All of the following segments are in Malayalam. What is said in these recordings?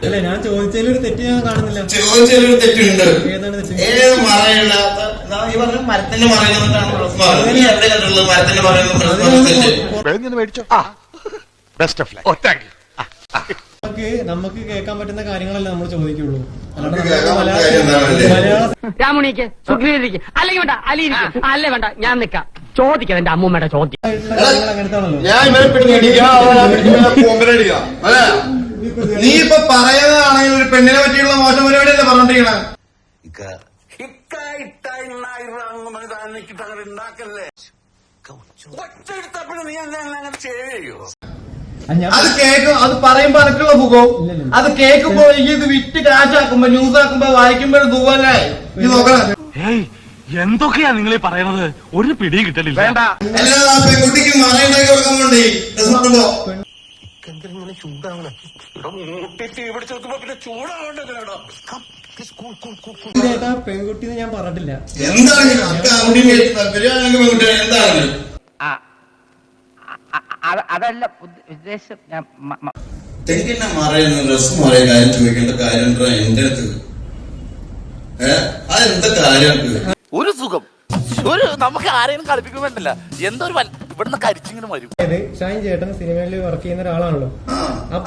അല്ല ഞാൻ ചോദിച്ചതിലൊരു തെറ്റ് ഞാൻ കാണുന്നില്ല. ചോദിച്ചതിലൊരു തെറ്റുണ്ട്. ഏതാണ് തെറ്റ്? ഏത് മറയില്ലാത്ത ഈ പറഞ്ഞ മരത്തിന്റെ മറയുന്നതാണ് പ്രശ്നം. നീ എവിടെ കണ്ടുള്ളത് മരത്തിന്റെ മറയുന്ന മേടിച്ചോ. Best of luck. നമുക്ക് കേൾക്കാൻ പറ്റുന്ന കാര്യങ്ങളല്ലേ നമ്മൾ ചോദിക്കുള്ളൂ. രാമുണിക്ക് സുഗ്രീവനിക്ക് അല്ലെങ്കിൽ വേണ്ട അലിയിരിക്കും അല്ലേ വേണ്ട ഞാൻ നിക്കാം ചോദിക്കാം എന്റെ അമ്മൂമ്മയുടെ ചോദ്യം. ഞാൻ ഇവരെ പിടിക്കാം. നീ ഇപ്പൊ പറയുന്നതാണെങ്കിൽ ഒരു പെണ്ണിനെ പറ്റിയുള്ള മോശം പരിപാടിയല്ലേ പറഞ്ഞോണ്ടിരിക്കണേ. അത് കേൾക്കും. അത് പറയുമ്പോ അനക്കുള്ള സുഖം. അത് കേൾക്കുമ്പോ ഇത് വിറ്റ് കാശാക്കുമ്പോ ന്യൂസ് ആക്കുമ്പോ വായിക്കുമ്പോഴും സുഖമല്ലേ ഇത് നോക്കണം. എന്തൊക്കെയാ നിങ്ങൾ പറയുന്നത്? ഒരു പിടിയും കിട്ടലില്ല. അല്ലാതെ ആ പെൺകുട്ടിക്ക് മറയുണ്ടാക്കി കൊടുക്കുന്നുണ്ടേ എന്തിനെ ചൂടാവണം? പെൺകുട്ടി ഞാൻ പറഞ്ഞിട്ടില്ല. എന്താണ് എന്താണ് അതല്ല ഉദ്ദേശം. തെങ്കിന്റെ മറയുന്ന ഡ്രസ് മറയ കാര്യം ചോദിക്കേണ്ട കാര്യം എന്റെ അടുത്ത്. അതെന്താ കാര്യം? ഒരു സുഖം ഒരു നമുക്ക് ആരെയും കളിപ്പിക്കാൻ വേണ്ടല്ല. എന്തോ ഒരു ഇവിടുന്ന് കരിച്ചിങ്ങനെ വരും. ഷൈൻ ചേട്ടൻ സിനിമയിൽ വർക്ക് ചെയ്യുന്ന ഒരാളാണല്ലോ.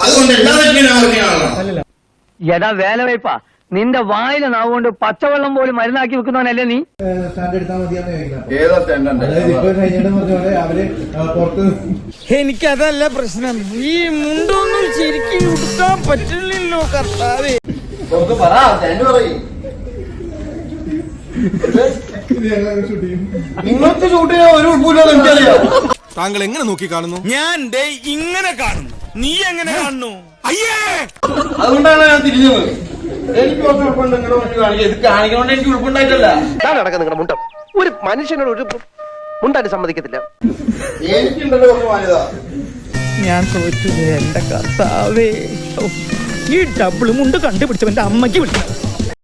അതുകൊണ്ട് അല്ലല്ല എടാ വേല വയ്പാ നിന്റെ വായിലെ നാവുകൊണ്ട് പച്ചവെള്ളം പോലും മരുന്നാക്കി വെക്കുന്നവനല്ലേ നീ? സ്റ്റാൻഡ് എടുത്താൽ മതിയാന്ന് ഏതാ സ്റ്റാൻഡ്? എനിക്കതല്ല പ്രശ്നം. ഈ മുണ്ടൊന്നും ശരിക്കും ഉടുക്കാൻ പറ്റില്ലല്ലോ കർത്താവേ. നിങ്ങൾക്ക് ഷൂട്ട് ചെയ്യാൻ ഒരു ഉൾപ്പൂല്ലാതെ എനിക്കറിയാം. താങ്കൾ എങ്ങനെ നോക്കി കാണുന്നു? ഞാൻ ഇങ്ങനെ കാണുന്നു. നീ എങ്ങനെ കാണുന്നു? അയ്യേ, അതുകൊണ്ടാണ് ഞാൻ തിരിഞ്ഞത്. എനിക്ക് ഉൾപ്പുണ്ട്. ഇത് കാണിക്കണോണ്ട് എനിക്ക് ഉൾപ്പുണ്ടായിട്ടല്ല. നടക്കുന്ന നിങ്ങളുടെ മുണ്ടം ഒരു മനുഷ്യനോട് ഒരു മുണ്ടാൻ സമ്മതിക്കത്തില്ല. എനിക്കുണ്ടല്ലോ കുറച്ച് മാന്യത. ഞാൻ തോറ്റു എന്റെ കർത്താവേ. ഈ ഡബിൾ മുണ്ട് കണ്ടുപിടിച്ചവന്റെ അമ്മയ്ക്ക് വിളിക്കണം.